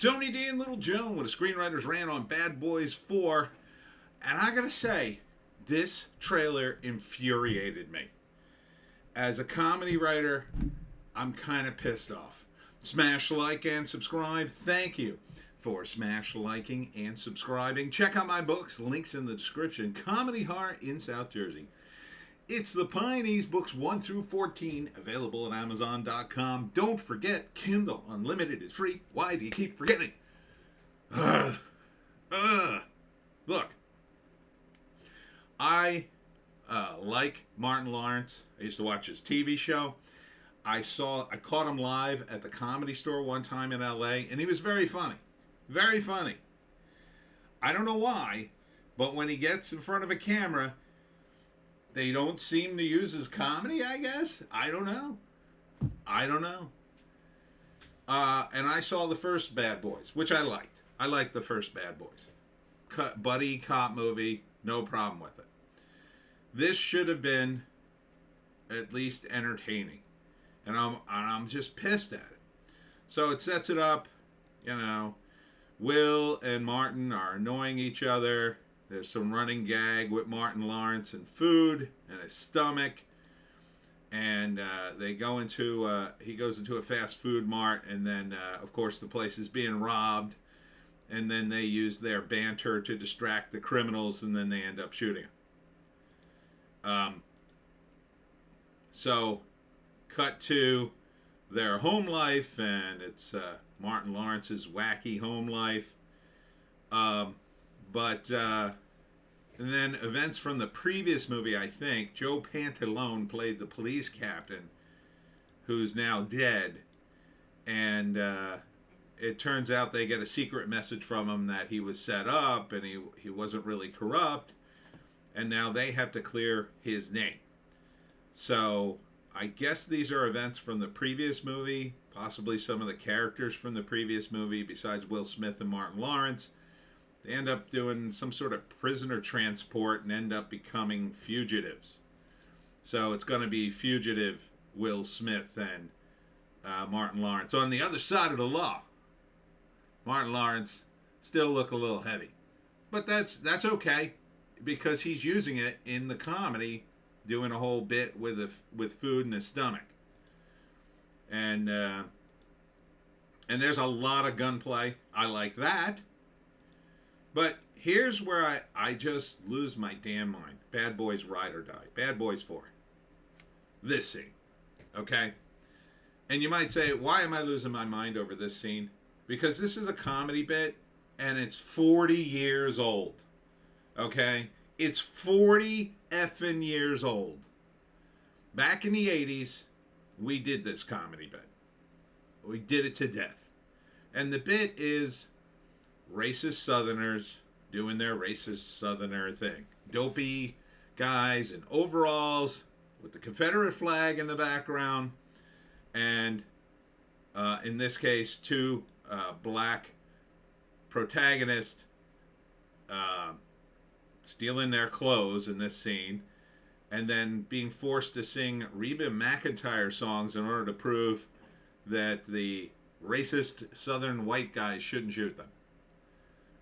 Tony D and Little Joan with a Screenwriter's Rant on Bad Boys 4. And I gotta say, this trailer infuriated me. As a comedy writer, I'm kind of pissed off. Smash like and subscribe. Thank you for smash liking and subscribing. Check out my books, links in the description. Comedy Horror in South Jersey. It's the Pineys, books 1 through 14, available at Amazon.com. Don't forget, Kindle Unlimited is free. Why do you keep forgetting? Look, I like Martin Lawrence. I used to watch his TV show. I caught him live at the Comedy Store one time in LA, and he was very funny. Very funny. I don't know why, but when he gets in front of a camera, they don't seem to use his comedy, I guess. I don't know. And I saw the first Bad Boys, which I liked. I liked the first Bad Boys. Buddy cop movie, no problem with it. This should have been at least entertaining. And I'm just pissed at it. So it sets it up, Will and Martin are annoying each other. There's some running gag with Martin Lawrence and food and his stomach. And he goes into a fast food mart, and then, of course, the place is being robbed. And then they use their banter to distract the criminals, and then they end up shooting him. So, cut to their home life, and it's Martin Lawrence's wacky home life. And then events from the previous movie, I think. Joe Pantalone played the police captain, who's now dead. And it turns out they get a secret message from him that he was set up and he wasn't really corrupt. And now they have to clear his name. So I guess these are events from the previous movie, possibly some of the characters from the previous movie besides Will Smith and Martin Lawrence. They end up doing some sort of prisoner transport and end up becoming fugitives. So it's going to be fugitive Will Smith and Martin Lawrence. On the other side of the law, Martin Lawrence still look a little heavy. But that's okay, because he's using it in the comedy, doing a whole bit with food in his stomach. And there's a lot of gunplay. I like that. But here's where I just lose my damn mind. Bad Boys Ride or Die. Bad Boys 4. This scene. Okay? And you might say, why am I losing my mind over this scene? Because this is a comedy bit, and it's 40 years old. Okay? It's 40 effing years old. Back in the 80s, we did this comedy bit. We did it to death. And the bit is racist Southerners doing their racist Southerner thing. Dopey guys in overalls with the Confederate flag in the background. And in this case, two black protagonists stealing their clothes in this scene, and then being forced to sing Reba McEntire songs in order to prove that the racist Southern white guys shouldn't shoot them.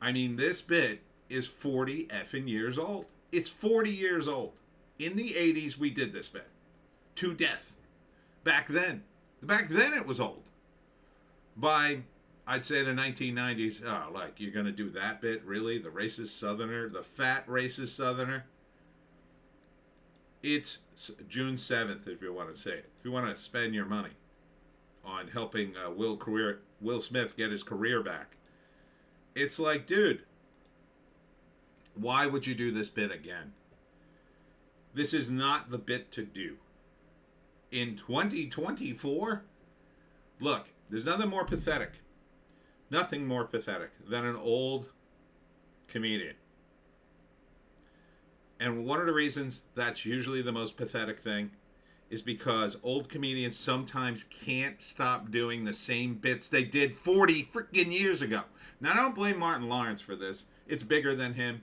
I mean, this bit is 40 effing years old. It's 40 years old. In the 80s, we did this bit. To death. Back then it was old. By, I'd say, the 1990s, you're going to do that bit? Really? The racist Southerner? The fat racist Southerner? It's June 7th, if you want to say it. If you want to spend your money on helping Will Smith get his career back. It's like, dude, why would you do this bit again? This is not the bit to do. In 2024, look, there's nothing more pathetic than an old comedian. And one of the reasons that's usually the most pathetic thing is because old comedians sometimes can't stop doing the same bits they did 40 freaking years ago. Now, I don't blame Martin Lawrence for this. It's bigger than him.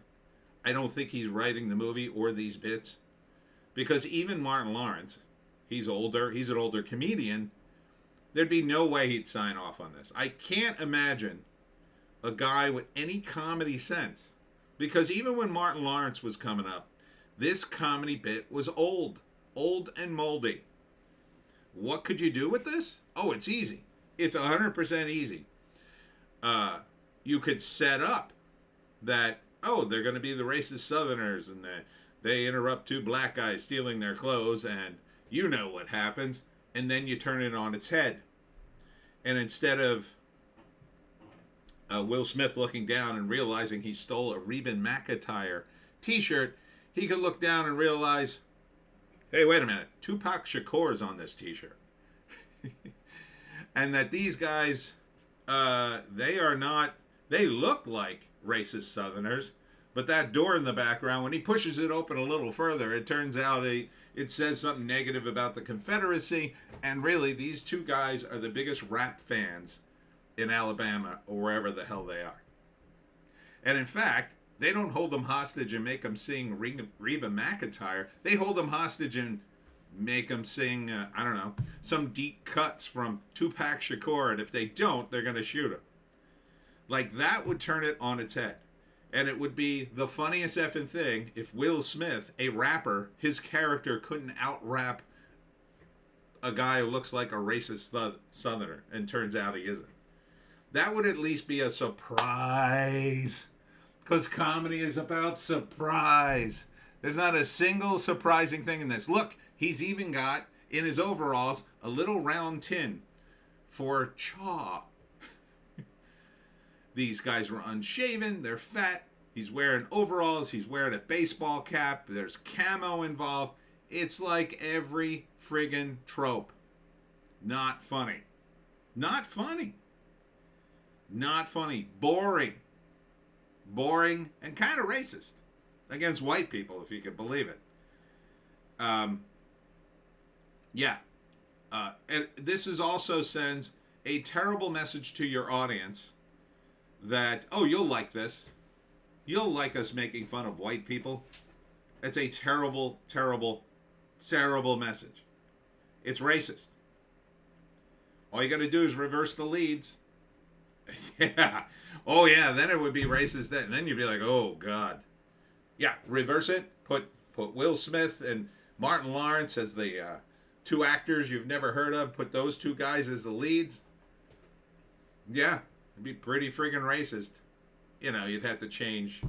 I don't think he's writing the movie or these bits. Because even Martin Lawrence, he's older, he's an older comedian, there'd be no way he'd sign off on this. I can't imagine a guy with any comedy sense. Because even when Martin Lawrence was coming up, this comedy bit was old and moldy. What could you do with this? Oh, it's easy. It's 100% easy. You could set up that, oh, they're going to be the racist Southerners, and they interrupt two black guys stealing their clothes, and you know what happens. And then you turn it on its head. And instead of Will Smith looking down and realizing he stole a Reba McEntire t-shirt, he could look down and realize, hey, wait a minute, Tupac Shakur's on this t-shirt. And that these guys, they look like racist Southerners, but that door in the background, when he pushes it open a little further, it turns out it says something negative about the Confederacy, and really these two guys are the biggest rap fans in Alabama or wherever the hell they are. And in fact, they don't hold them hostage and make them sing Reba McEntire. They hold them hostage and make them sing, I don't know, some deep cuts from Tupac Shakur, and if they don't, they're going to shoot him. Like, that would turn it on its head. And it would be the funniest effing thing if Will Smith, a rapper, his character couldn't out-rap a guy who looks like a racist Southerner, and turns out he isn't. That would at least be a surprise. Because comedy is about surprise. There's not a single surprising thing in this. Look, he's even got, in his overalls, a little round tin for chaw. These guys were unshaven, they're fat, he's wearing overalls, he's wearing a baseball cap, there's camo involved. It's like every friggin' trope. Not funny. Not funny. Not funny. Boring. Boring and kind of racist against white people, if you could believe it. Yeah. And this is also sends a terrible message to your audience that, oh, you'll like this. You'll like us making fun of white people. It's a terrible, terrible, terrible message. It's racist. All you got to do is reverse the leads. Yeah. Oh, yeah, then it would be racist then. And then you'd be like, oh, God. Yeah, reverse it. Put Will Smith and Martin Lawrence as the two actors you've never heard of. Put those two guys as the leads. Yeah, it'd be pretty friggin' racist. You know, you'd have to change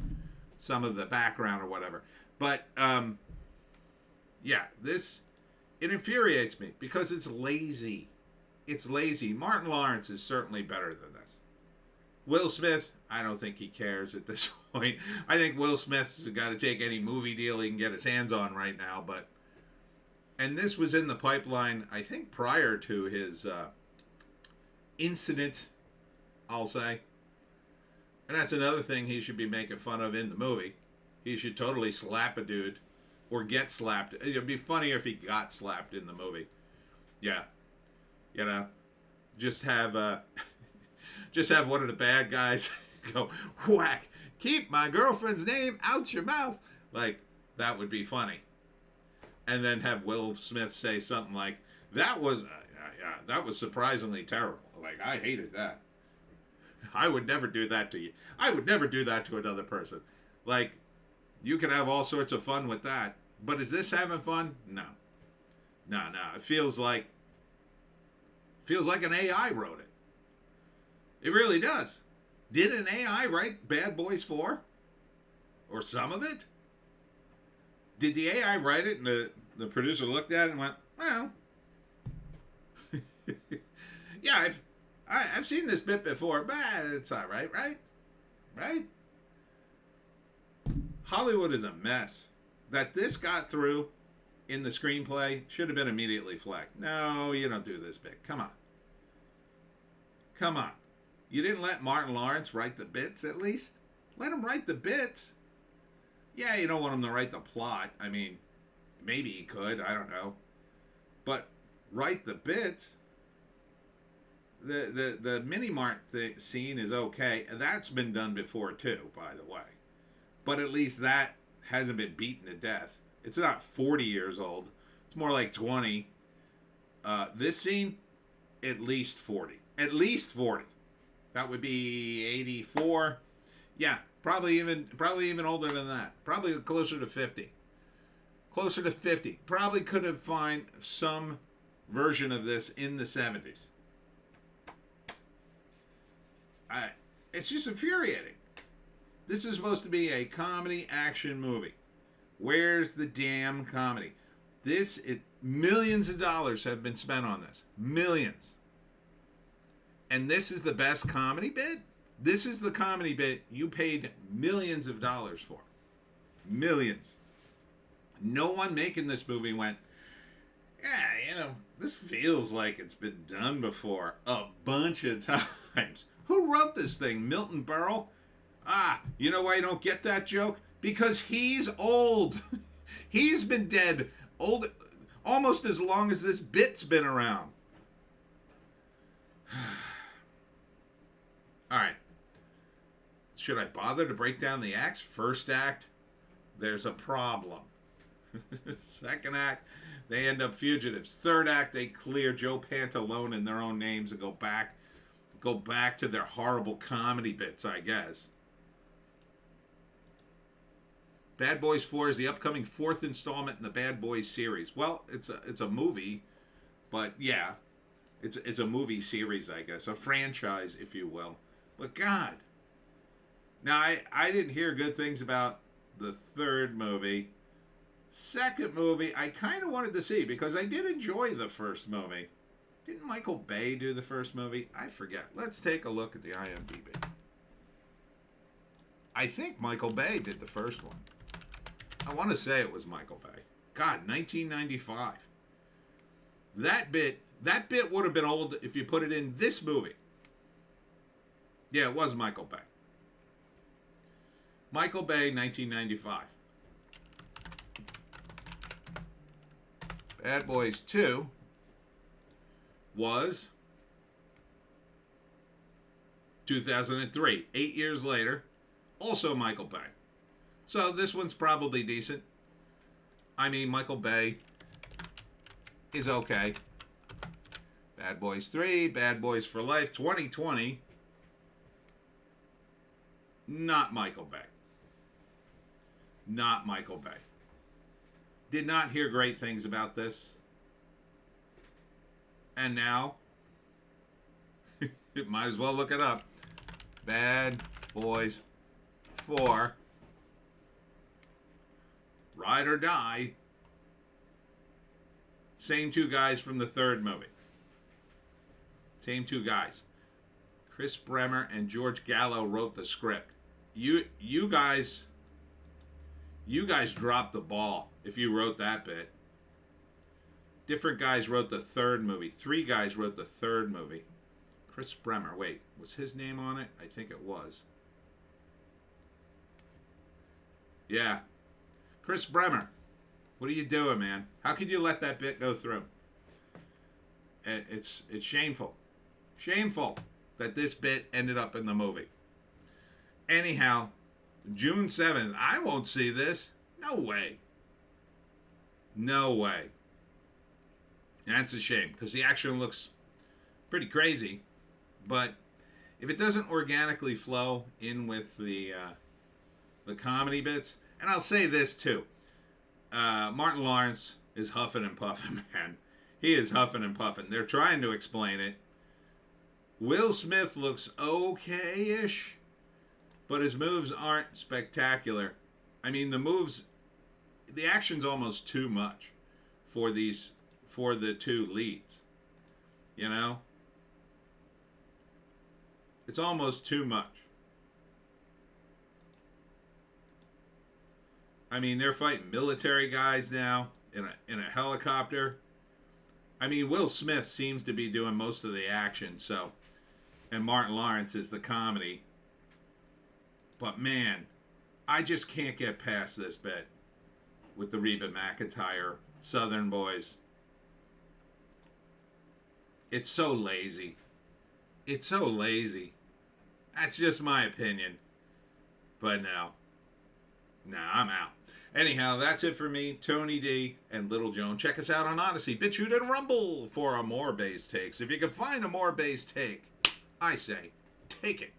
some of the background or whatever. But, yeah, it infuriates me because it's lazy. It's lazy. Martin Lawrence is certainly better than this. Will Smith, I don't think he cares at this point. I think Will Smith's got to take any movie deal he can get his hands on right now. And this was in the pipeline, I think, prior to his incident, I'll say. And that's another thing he should be making fun of in the movie. He should totally slap a dude or get slapped. It'd be funnier if he got slapped in the movie. Yeah. You know, just have one of the bad guys go, whack, keep my girlfriend's name out your mouth. Like, that would be funny. And then have Will Smith say something like, that was surprisingly terrible. Like, I hated that. I would never do that to you. I would never do that to another person. Like, you can have all sorts of fun with that. But is this having fun? No. No. It feels like an AI wrote it. It really does. Did an AI write Bad Boys 4? Or some of it? Did the AI write it and the producer looked at it and went, well, yeah, I've seen this bit before, but it's all right, right? Right? Hollywood is a mess. That this got through in the screenplay should have been immediately flagged. No, you don't do this bit. Come on. Come on. You didn't let Martin Lawrence write the bits, at least? Let him write the bits. Yeah, you don't want him to write the plot. I mean, maybe he could. I don't know. But write the bits. The mini-mart scene is okay. That's been done before, too, by the way. But at least that hasn't been beaten to death. It's not 40 years old. It's more like 20. This scene, at least 40. At least 40. That would be 84. Yeah, probably even older than that. Probably closer to 50. Closer to 50. Probably could have find some version of this in the 70s. It's just infuriating. This is supposed to be a comedy action movie. Where's the damn comedy? Millions of dollars have been spent on this. Millions. And this is the best comedy bit? This is the comedy bit you paid millions of dollars for. Millions. No one making this movie went, yeah, this feels like it's been done before a bunch of times. Who wrote this thing? Milton Berle? You know why you don't get that joke? Because he's old. He's been dead almost as long as this bit's been around. All right. Should I bother to break down the acts? First act, there's a problem. Second act, they end up fugitives. Third act, they clear Joe Pantalone in their own names and go back to their horrible comedy bits, I guess. Bad Boys 4 is the upcoming fourth installment in the Bad Boys series. Well, it's a movie, but yeah, it's a movie series, I guess, a franchise, if you will. But God, now I didn't hear good things about the third movie. Second movie, I kind of wanted to see because I did enjoy the first movie. Didn't Michael Bay do the first movie? I forget. Let's take a look at the IMDb. I think Michael Bay did the first one. I want to say it was Michael Bay. God, 1995. That bit would have been old if you put it in this movie. Yeah, it was Michael Bay. Michael Bay, 1995. Bad Boys 2 was 2003. 8 years later, also Michael Bay. So this one's probably decent. I mean, Michael Bay is okay. Bad Boys 3, Bad Boys for Life, 2020. Not Michael Bay. Not Michael Bay. Did not hear great things about this. And now, you might as well look it up. Bad Boys 4. Ride or Die. Same two guys from the third movie. Same two guys. Chris Bremer and George Gallo wrote the script. You guys dropped the ball if you wrote that bit. Different guys wrote the third movie. 3 guys wrote the third movie. Chris Bremer. Wait, was his name on it? I think it was. Yeah. Chris Bremer. What are you doing, man? How could you let that bit go through? It's shameful. Shameful that this bit ended up in the movie. Anyhow, June 7th. I won't see this. No way. No way. That's a shame because the action looks pretty crazy. But if it doesn't organically flow in with the comedy bits, and I'll say this too. Martin Lawrence is huffing and puffing, man. He is huffing and puffing. They're trying to explain it. Will Smith looks okay-ish, but his moves aren't spectacular. I mean, the action's almost too much for the two leads. You know? It's almost too much. I mean, they're fighting military guys now in a helicopter. I mean, Will Smith seems to be doing most of the action, so, and Martin Lawrence is the comedy. But man, I just can't get past this bit with the Reba McEntire Southern Boys. It's so lazy. It's so lazy. That's just my opinion. But no, I'm out. Anyhow, that's it for me, Tony D and Little Joan. Check us out on Odysee, Bitchute, and Rumble for a more base takes. If you can find a more base take, I say take it.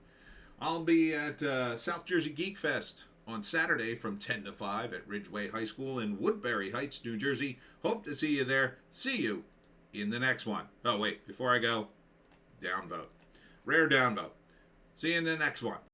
I'll be at South Jersey Geek Fest on Saturday from 10 to 5 at Ridgeway High School in Woodbury Heights, New Jersey. Hope to see you there. See you in the next one. Oh, wait, before I go, downvote. Rare downvote. See you in the next one.